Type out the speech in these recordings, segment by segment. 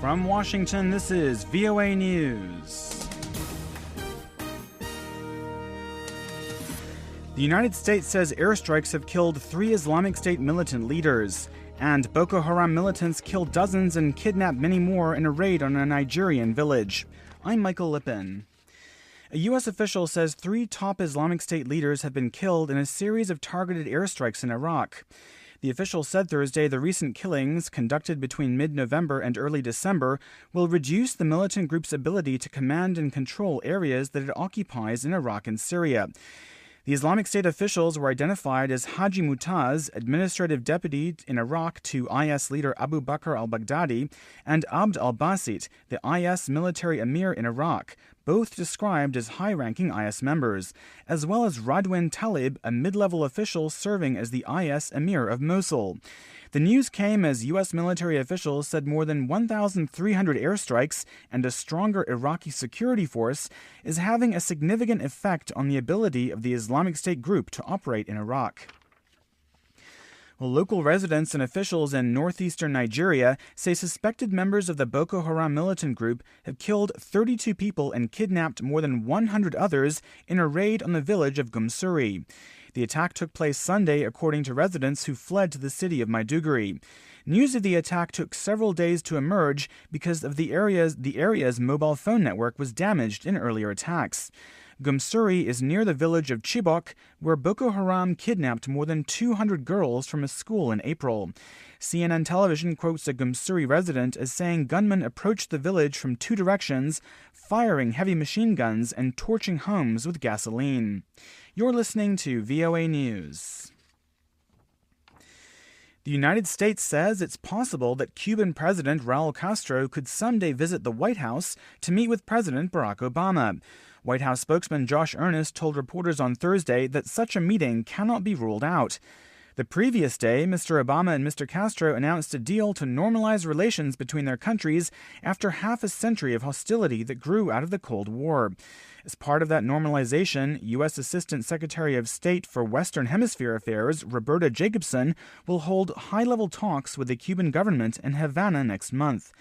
From Washington, this is VOA News. The United States says airstrikes have killed 3 Islamic State militant leaders, and Boko Haram militants killed dozens and kidnapped many more in a raid on a Nigerian village. I'm Michael Lipin. A U.S. official says 3 top Islamic State leaders have been killed in a series of targeted airstrikes in Iraq. The official said Thursday the recent killings, conducted between mid-November and early December, will reduce the militant group's ability to command and control areas that it occupies in Iraq and Syria. The Islamic State officials were identified as Haji Mutazz, administrative deputy in Iraq to IS leader Abu Bakr al Baghdadi, and Abd al Basit, the IS military emir in Iraq, both described as high-ranking IS members, as well as Radwin Talib, a mid-level official serving as the IS emir of Mosul. The news came as U.S. military officials said more than 1,300 airstrikes and a stronger Iraqi security force is having a significant effect on the ability of the Islamic State group to operate in Iraq. Well, local residents and officials in northeastern Nigeria say suspected members of the Boko Haram militant group have killed 32 people and kidnapped more than 100 others in a raid on the village of Gumsuri. The attack took place Sunday, according to residents who fled to the city of Maiduguri. News of the attack took several days to emerge because of the area's mobile phone network was damaged in earlier attacks. Gumsuri is near the village of Chibok, where Boko Haram kidnapped more than 200 girls from a school in April. CNN television quotes a Gumsuri resident as saying gunmen approached the village from 2 directions, firing heavy machine guns and torching homes with gasoline. You're listening to VOA News. The United States says it's possible that Cuban President Raul Castro could someday visit the White House to meet with President Barack Obama. White House spokesman Josh Earnest told reporters on Thursday that such a meeting cannot be ruled out. The previous day, Mr. Obama and Mr. Castro announced a deal to normalize relations between their countries after half a century of hostility that grew out of the Cold War. As part of that normalization, U.S. Assistant Secretary of State for Western Hemisphere Affairs, Roberta Jacobson, will hold high-level talks with the Cuban government in Havana next month.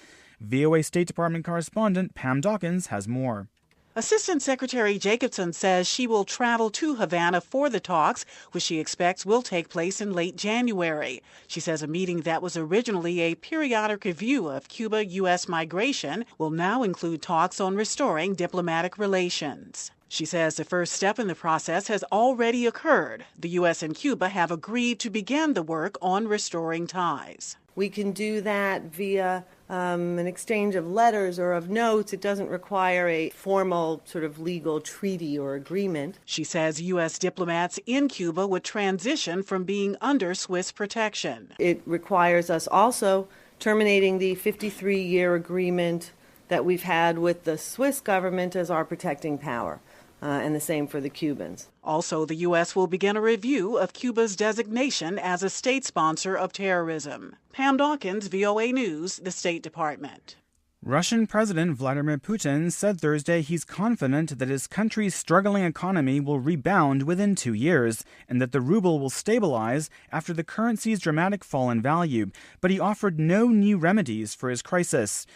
VOA State Department correspondent Pam Dawkins has more. Assistant Secretary Jacobson says she will travel to Havana for the talks, which she expects will take place in late January. She says a meeting that was originally a periodic review of Cuba-U.S. migration will now include talks on restoring diplomatic relations. She says the first step in the process has already occurred. The U.S. and Cuba have agreed to begin the work on restoring ties. We can do that via an exchange of letters or of notes. It doesn't require a formal sort of legal treaty or agreement. She says U.S. diplomats in Cuba would transition from being under Swiss protection. It requires us also terminating the 53-year agreement that we've had with the Swiss government as our protecting power. And the same for the Cubans. Also, the U.S. will begin a review of Cuba's designation as a state sponsor of terrorism. Pam Dawkins, VOA News, the State Department. Russian President Vladimir Putin said Thursday he's confident that his country's struggling economy will rebound within 2 years and that the ruble will stabilize after the currency's dramatic fall in value, but he offered no new remedies for his crisis.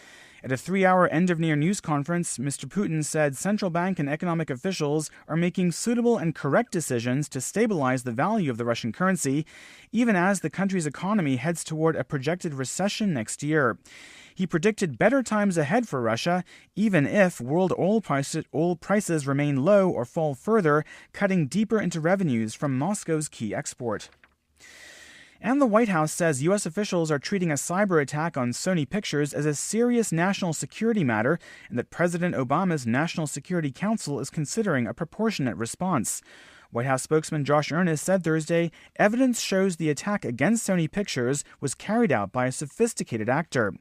At a 3-hour end-of-year news conference, Mr. Putin said central bank and economic officials are making suitable and correct decisions to stabilize the value of the Russian currency, even as the country's economy heads toward a projected recession next year. He predicted better times ahead for Russia, even if world oil prices remain low or fall further, cutting deeper into revenues from Moscow's key export. And the White House says U.S. officials are treating a cyber attack on Sony Pictures as a serious national security matter and that President Obama's National Security Council is considering a proportionate response. White House spokesman Josh Earnest said Thursday, evidence shows the attack against Sony Pictures was carried out by a sophisticated actor.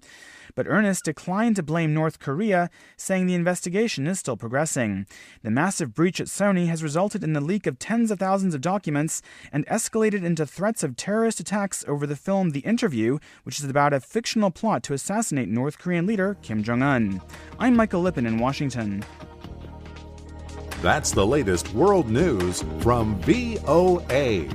But Earnest declined to blame North Korea, saying the investigation is still progressing. The massive breach at Sony has resulted in the leak of tens of thousands of documents and escalated into threats of terrorist attacks over the film The Interview, which is about a fictional plot to assassinate North Korean leader Kim Jong-un. I'm Michael Lipin in Washington. That's the latest world news from VOA.